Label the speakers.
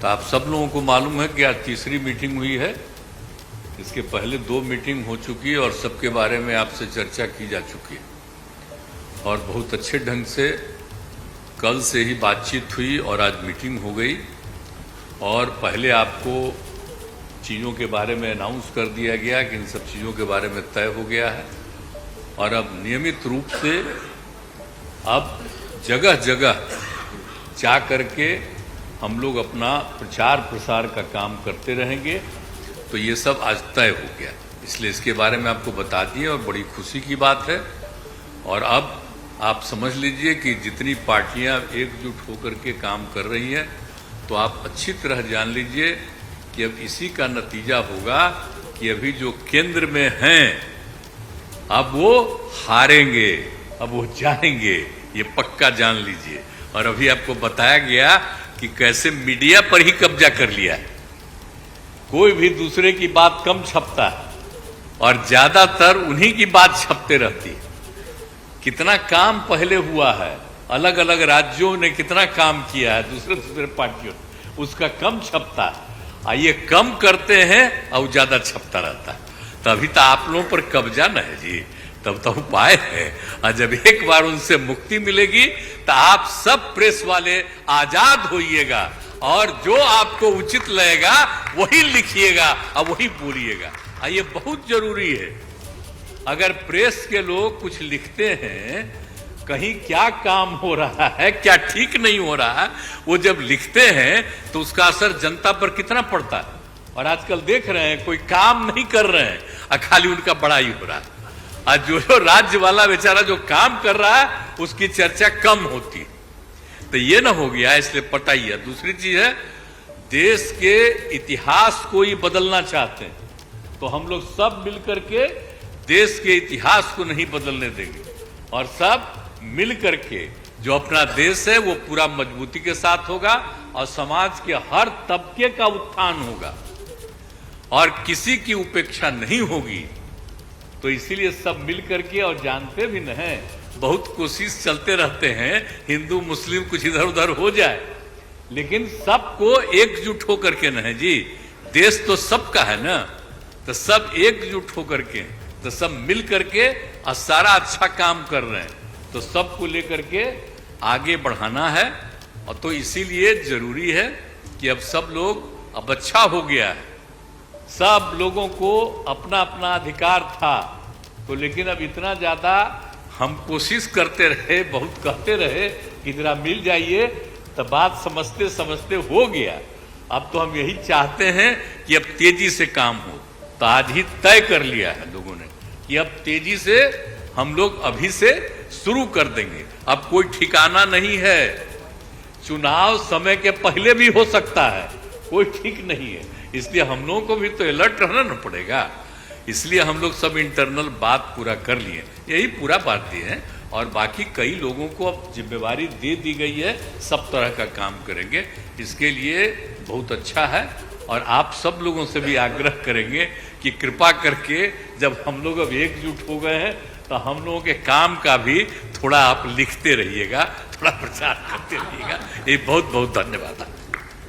Speaker 1: तो आप सब लोगों को मालूम है कि आज तीसरी मीटिंग हुई है। इसके पहले 2 मीटिंग हो चुकी है और सबके बारे में आपसे चर्चा की जा चुकी है और बहुत अच्छे ढंग से कल से ही बातचीत हुई और आज मीटिंग हो गई। और पहले आपको चीज़ों के बारे में अनाउंस कर दिया गया कि इन सब चीज़ों के बारे में तय हो गया है और अब नियमित रूप से अब जगह जगह जा करके हम लोग अपना प्रचार प्रसार का काम करते रहेंगे। तो ये सब आज तय हो गया, इसलिए इसके बारे में आपको बता दिए और बड़ी खुशी की बात है। और अब आप समझ लीजिए कि जितनी पार्टियां एकजुट होकर के काम कर रही हैं, तो आप अच्छी तरह जान लीजिए कि अब इसी का नतीजा होगा कि अभी जो केंद्र में हैं अब वो हारेंगे, अब वो जाएंगे, ये पक्का जान लीजिए। और अभी आपको बताया गया कि कैसे मीडिया पर ही कब्जा कर लिया है, कोई भी दूसरे की बात कम छपता है और ज्यादातर उन्हीं की बात छपते रहती है। कितना काम पहले हुआ है, अलग अलग राज्यों ने कितना काम किया है दूसरे दूसरे पार्टियों ने, उसका कम छपता है। ये कम करते हैं और ज्यादा छपता रहता है। तभी तो आप लोगों पर कब्जा न है जी, तब तो उपाय है। और जब एक बार उनसे मुक्ति मिलेगी तो आप सब प्रेस वाले आजाद होइएगा और जो आपको उचित लगेगा वही लिखिएगा और वही बोलिएगा। ये बहुत जरूरी है। अगर प्रेस के लोग कुछ लिखते हैं, कहीं क्या काम हो रहा है, क्या ठीक नहीं हो रहा है, वो जब लिखते हैं तो उसका असर जनता पर कितना पड़ता है। और आजकल देख रहे हैं कोई काम नहीं कर रहे हैं और खाली उनका बड़ाई हो रहा है। आज जो राज्य वाला बेचारा जो काम कर रहा है उसकी चर्चा कम होती है। तो ये ना हो गया, इसलिए पटाइए। दूसरी चीज है, देश के इतिहास को ही बदलना चाहते हैं, तो हम लोग सब मिलकर के देश के इतिहास को नहीं बदलने देंगे और सब मिल करके जो अपना देश है वो पूरा मजबूती के साथ होगा और समाज के हर तबके का उत्थान होगा और किसी की उपेक्षा नहीं होगी। तो इसीलिए सब मिल करके, और जानते भी न हैं, बहुत कोशिश चलते रहते हैं हिंदू मुस्लिम कुछ इधर उधर हो जाए, लेकिन सबको एकजुट होकर के न है जी, देश तो सबका है ना, तो सब एकजुट होकर के, तो सब मिल करके और सारा अच्छा काम कर रहे हैं, तो सबको लेकर के आगे बढ़ाना है। और तो इसीलिए जरूरी है कि अब सब लोग, अब अच्छा हो गया है, सब लोगों को अपना अपना अधिकार था, तो लेकिन अब इतना ज्यादा हम कोशिश करते रहे, बहुत कहते रहे कि जरा मिल जाइए, तो बात समझते समझते हो गया। अब तो हम यही चाहते हैं कि अब तेजी से काम हो। तो आज ही तय कर लिया है लोगों ने कि अब तेजी से हम लोग अभी से शुरू कर देंगे। अब कोई ठिकाना नहीं है, चुनाव समय के पहले भी हो सकता है, कोई ठीक नहीं है। इसलिए हम लोगों को भी तो अलर्ट रहना न पड़ेगा। इसलिए हम लोग सब इंटरनल बात पूरा कर लिए, यही पूरा बात दिए हैं। और बाकी कई लोगों को अब जिम्मेवारी दे दी गई है, सब तरह का काम करेंगे। इसके लिए बहुत अच्छा है और आप सब लोगों से भी आग्रह करेंगे कि कृपा करके जब हम लोग अब एकजुट हो गए हैं तो हम लोगों के काम का भी थोड़ा आप लिखते रहिएगा, थोड़ा प्रचार करते रहिएगा। ये बहुत बहुत धन्यवाद।